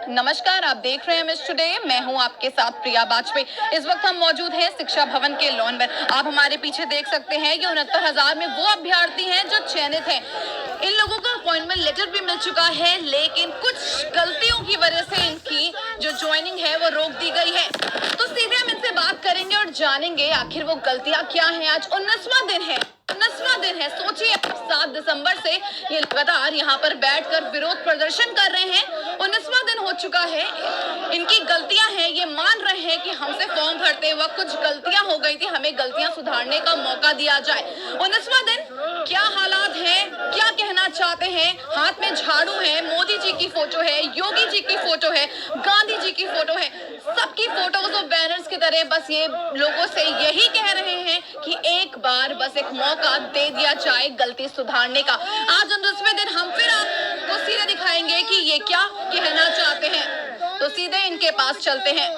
नमस्कार, आप देख रहे हैं मिस टुडे। मैं हूं आपके साथ प्रिया वाजपेयी। इस वक्त हम मौजूद हैं शिक्षा भवन के लॉन में। आप हमारे पीछे देख सकते हैं कि 69,000 में वो अभ्यर्थी हैं जो चयनित हैं। इन लोगों को अपॉइंटमेंट लेटर भी मिल चुका है, लेकिन कुछ गलतियों की वजह से इनकी जो ज्वाइनिंग है वो रोक दी गई है। तो सीधे हम इनसे बात करेंगे और जानेंगे आखिर वो गलतियां क्या है। आज 19वां दिन है। सोचिए, 7 दिसंबर से ये लगातार यहाँ पर बैठकर विरोध प्रदर्शन कर रहे हैं। 19वां दिन हो चुका है। इनकी गलतियां हैं, ये मान रहे हैं कि हमसे फॉर्म भरते वक्त कुछ गलतियां हो गई थी, हमें गलतियां सुधारने का मौका दिया जाए। 19वां दिन, क्या हालात हैं, क्या कहना चाहते हैं। हाथ में झाड़ू है, मोदी जी की फोटो है, योगी जी की फोटो है, गांधी जी की फोटो है, सबकी फोटोज और बैनर्स की तरह बस ये लोगों से यही कह रहे हैं कि एक बार बस एक मौका दे दिया जाए गलती सुधारने का। आज 19वें दिन हम फिर आपको सीधे दिखाएंगे कि ये क्या कहना चाहते हैं। तो सीधे इनके पास चलते हैं।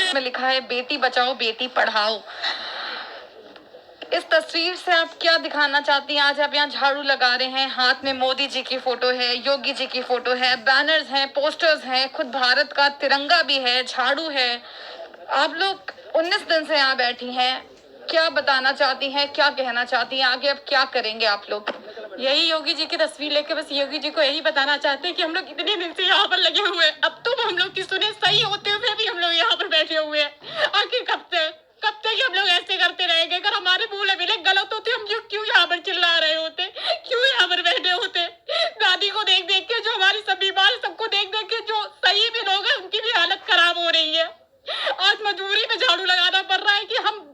में लिखा है बेटी बचाओ बेटी पढ़ाओ। इस तस्वीर से आप क्या दिखाना चाहती हैं। आज आप यहाँ झाड़ू लगा रहे हैं, हाथ में मोदी जी की फोटो है, योगी जी की फोटो है, बैनर्स हैं, पोस्टर्स हैं, खुद भारत का तिरंगा भी है, झाड़ू है। आप लोग 19 दिन से यहाँ बैठी हैं, क्या बताना चाहती हैं, क्या कहना चाहती हैं, आगे अब क्या करेंगे आप लोग। यही योगी जी की तस्वीर लेके बस योगी जी को यही बताना चाहते हैं कि हम लोग इतने दिन से यहाँ पर लगे हुए हैं, अब तो हम लोग की सुने सही होते हुए भी हम लोग यहाँ पर बैठे हुए हैं। आखिर कब तक हम लोग ऐसे करते रहेंगे। अगर हमारे मूल अभिलेख गलत होते हम क्यों यहाँ पर चिल्ला रहे होते, क्यों यहाँ पर बैठे होते। दादी को देख देख के जो हमारी सब बीमार, सबको देख देख के जो सही भी लोग हैं उनकी भी हालत खराब हो रही है। आज मजबूरी में झाड़ू लगाना पड़ रहा है कि हम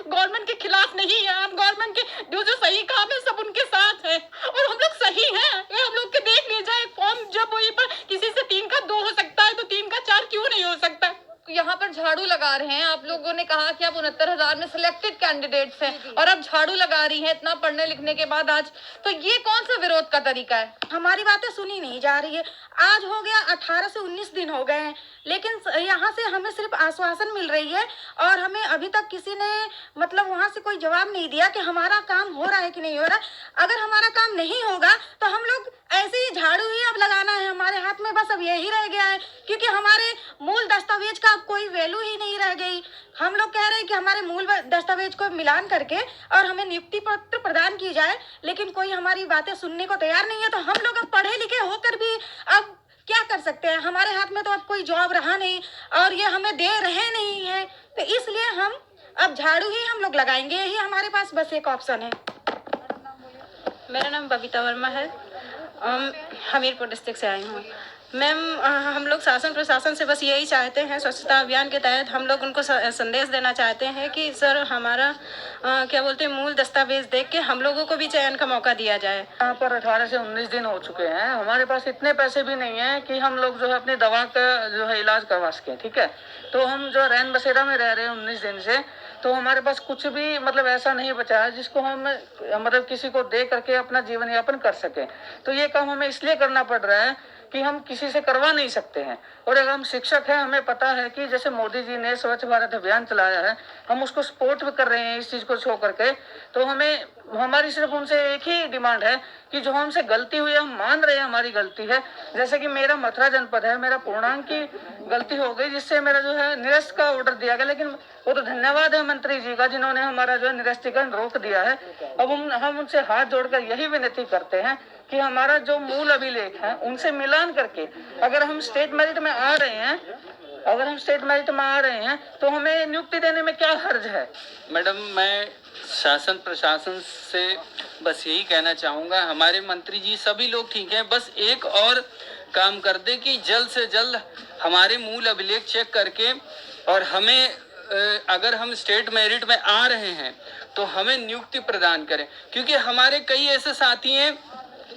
गवर्नमेंट के खिलाफ नहीं है, हम गवर्नमेंट के जो सही काम है सब उनके साथ है और हम लोग सही हैं। हम लोग के देख लीजिए जाए फॉर्म, जब वही पर किसी से 3 का 2 हो सकता है तो 3 का 4 क्यों नहीं हो सकता। यहाँ पर झाड़ू लगा रहे हैं, आप लोगों ने कहा कि आप 69,000 में सिलेक्टेड कैंडिडेट्स हैं और अब झाड़ू लगा रही हैं इतना पढ़ने लिखने के बाद। आज तो ये कौन सा विरोध का तरीका है। हमारी बातें सुनी नहीं जा रही है। आज हो गया 18 से 19 दिन हो गए हैं, लेकिन यहाँ से हमें सिर्फ आश्वासन मिल रही है और हमें अभी तक किसी ने मतलब वहाँ से कोई जवाब नहीं दिया कि हमारा काम हो रहा है कि नहीं हो रहा। अगर हमारा काम नहीं होगा तो हम लोग ऐसे ही झाड़ू ही अब लगाना है। हमारे हाथ में बस अब यही रह गया है, क्योंकि हमारे मूल दस्तावेज का अब कोई वैल्यू ही नहीं रह गई। हम लोग कह रहे हैं कि हमारे मूल दस्तावेज को मिलान करके और हमें नियुक्ति पत्र प्रदान की जाए, लेकिन कोई हमारी बातें सुनने को तैयार नहीं है। तो हम लोग अब पढ़े लिखे होकर भी अब क्या कर सकते हैं। हमारे हाथ में तो अब कोई जॉब रहा नहीं और ये हमें दे रहे नहीं है, तो इसलिए हम अब झाड़ू ही हम लोग लगाएंगे। यही हमारे पास बस एक ऑप्शन है। मेरा नाम बबीता वर्मा है, हमीरपुर डिस्ट्रिक्ट से आई हूँ। मैम, हम लोग शासन प्रशासन से बस यही चाहते हैं, स्वच्छता अभियान के तहत हम लोग उनको संदेश देना चाहते हैं कि सर हमारा क्या बोलते हैं मूल दस्तावेज देख के हम लोगों को भी चयन का मौका दिया जाए। यहाँ पर 18 से 19 दिन हो चुके हैं, हमारे पास इतने पैसे भी नहीं हैं कि हम लोग जो है अपनी दवा का जो है इलाज करवा सकें। ठीक है, तो हम जो रैन बसेरा में रह रहे हैं 19 दिन से, तो हमारे पास कुछ भी मतलब ऐसा नहीं बचा है जिसको हम मतलब किसी को दे करके अपना जीवन यापन कर सके। तो ये काम हमें इसलिए करना पड़ रहा है कि हम किसी से करवा नहीं सकते हैं। और अगर हम शिक्षक हैं, हमें पता है कि जैसे मोदी जी ने स्वच्छ भारत अभियान चलाया है, हम उसको सपोर्ट भी कर रहे हैं इस चीज़ को छो करके। तो हमारी सिर्फ उनसे एक ही डिमांड है कि जो हमसे गलती हुई है हम मान रहे हैं हमारी गलती है। जैसे कि मेरा मथुरा जनपद है, मेरा पूर्णांक की गलती हो गई जिससे मेरा जो है निरस्त का ऑर्डर दिया गया, लेकिन वो तो धन्यवाद है मंत्री जी का जिन्होंने हमारा जो है निरस्तीकरण रोक दिया है। अब हम उनसे हाथ जोड़कर यही विनती करते हैं कि हमारा जो मूल अभिलेख है उनसे मिलान करके अगर हम स्टेट मेरिट में आ रहे हैं तो हमें नियुक्ति देने में क्या हर्ज है। मैडम, मैं शासन प्रशासन से बस यही कहना चाहूँगा, हमारे मंत्री जी सभी लोग ठीक हैं, बस एक और काम कर दे कि जल्द से जल्द हमारे मूल अभिलेख चेक करके और हमें अगर हम स्टेट मेरिट में आ रहे हैं तो हमें नियुक्ति प्रदान करें। क्योंकि हमारे कई ऐसे साथी हैं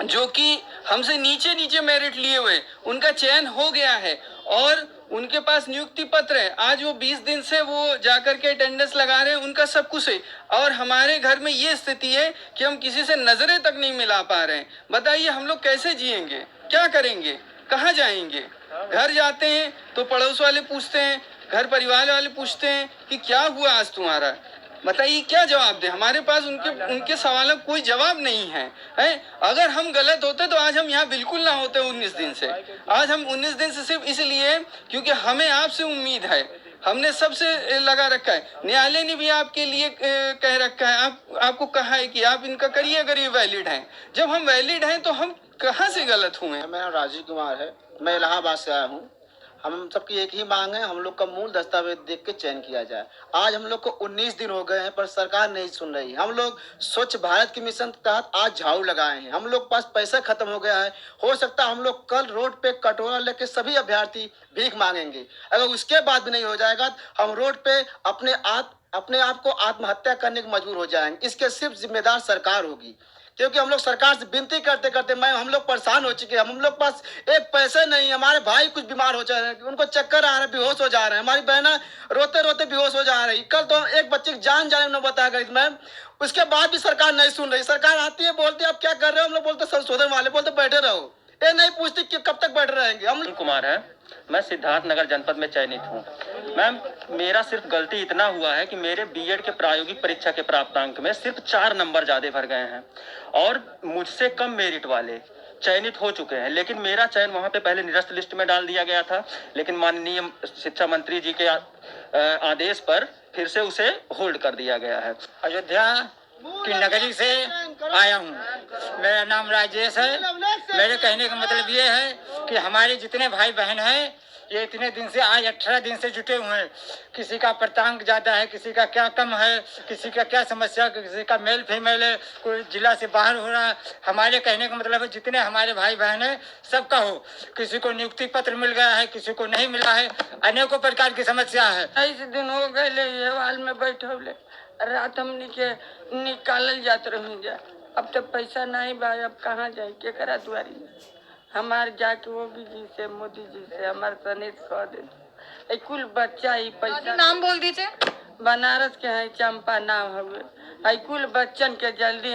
जो कि हमसे नीचे नीचे मेरिट लिए हुए, उनका चयन हो गया है और उनके पास नियुक्ति पत्र है। आज वो 20 दिन से वो जाकर के अटेंडेंस लगा रहे हैं, उनका सब कुछ है। और हमारे घर में ये स्थिति है कि हम किसी से नजरें तक नहीं मिला पा रहे हैं। बताइए हम लोग कैसे जिएंगे, क्या करेंगे, कहाँ जाएंगे? घर जाते हैं तो पड़ोस वाले पूछते हैं, घर परिवार वाले पूछते हैं कि क्या हुआ आज तुम्हारा। बताइए क्या जवाब दे? हमारे पास उनके सवालों का कोई जवाब नहीं है। अगर हम गलत होते तो आज हम यहाँ बिल्कुल ना होते 19 दिन से। आज हम 19 दिन से सिर्फ इसलिए क्योंकि हमें आपसे उम्मीद है, हमने सबसे लगा रखा है। न्यायालय ने भी आपके लिए कह रखा है, आपको कहा है कि आप इनका करिए अगर ये वैलिड हैं। जब हम वैलिड हैं तो हम कहाँ से गलत हुए? मेरा नाम राजीव कुमार है, मैं इलाहाबाद से आया हूँ। हम सबकी एक ही मांग है, हम लोग का मूल दस्तावेज देख के चयन किया जाए। आज हम लोग को 19 दिन हो गए हैं पर सरकार नहीं सुन रही। हम लोग स्वच्छ भारत के मिशन के तहत आज झाड़ू लगाए हैं, हम लोग पास पैसा खत्म हो गया है। हो सकता है हम लोग कल रोड पे कटोरा लेके सभी अभ्यर्थी भीख मांगेंगे। अगर उसके बाद भी नहीं हो जाएगा तो हम रोड पे अपने आप को आत्महत्या करने को मजबूर हो जाएंगे। इसके सिर्फ जिम्मेदार सरकार होगी, क्योंकि हम लोग सरकार से विनती करते करते हम लोग परेशान हो चुके हैं। हम लोग पास एक पैसे नहीं है। हमारे भाई कुछ बीमार हो जा रहे हैं, उनको चक्कर आ रहा है, बेहोश हो जा रहे हैं। हमारी बहना रोते रोते बेहोश हो जा रही। कल तो एक बच्चे की जान जाने में बताया गई मैम, उसके बाद भी सरकार नहीं सुन रही। सरकार आती है, बोलती है आप क्या कर रहे हो, हम लोग बोलते संशोधन वाले बोलते बैठे रहो। ये नहीं पूछती कि कब तक बैठे रहेंगे हम। कुमार है, मैं सिद्धार्थ नगर जनपद में चयनित हूँ। मैम मेरा सिर्फ गलती इतना हुआ है कि मेरे बीएड के प्रायोगिक परीक्षा के प्राप्तांक में सिर्फ 4 नंबर ज्यादा भर गए हैं और मुझसे कम मेरिट वाले चयनित हो चुके हैं। लेकिन मेरा चयन वहां पे पहले निरस्त लिस्ट में डाल दिया गया था, लेकिन माननीय शिक्षा मंत्री जी के आदेश पर फिर से उसे होल्ड कर दिया गया है। अयोध्या की नगरी से आया हूँ, मेरा नाम राजेश है। मेरे कहने का मतलब ये है कि हमारे जितने भाई बहन हैं ये इतने दिन से आज 18 दिन से जुटे हुए हैं। किसी का प्राप्तांक ज्यादा है, किसी का क्या कम है, किसी का क्या समस्या, किसी का मेल फीमेल है, कोई जिला से बाहर हो रहा है। हमारे कहने का मतलब है जितने हमारे भाई बहन हैं सबका हो। किसी को नियुक्ति पत्र मिल गया है, किसी को नहीं मिला है, अनेकों प्रकार की समस्या है। ऐसे दिन हो गए ये हाल में बैठे रात हमनी के निकालल जात रही जा। अब तो पैसा नहीं बा, अब कहाँ जाए के करा दुआरी हमार जाके योगी जी से मोदी जी से हमारे सनेत कह दे। कुल बच्चा ही पैसा नाम बोल दीजिए। बनारस के है, चंपा नाम हुए। कुल बच्चन के जल्दी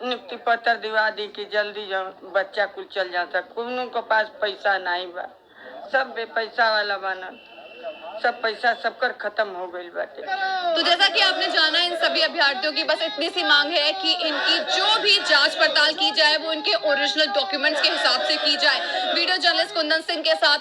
नियुक्ति पत्र दिवा दी कि जल्दी बच्चा कुल चल जाता। कोनो के पास पैसा नहीं बा, सब पैसा वाला बना, सब पैसा सबकर खत्म हो गई बाटे। तो जैसा कि आपने जाना, इन सभी अभ्यर्थियों की बस इतनी सी मांग है कि इनकी जो भी जांच पड़ताल की जाए वो इनके ओरिजिनल डॉक्यूमेंट्स के हिसाब से की जाए। वीडियो जर्नलिस्ट कुंदन सिंह के साथ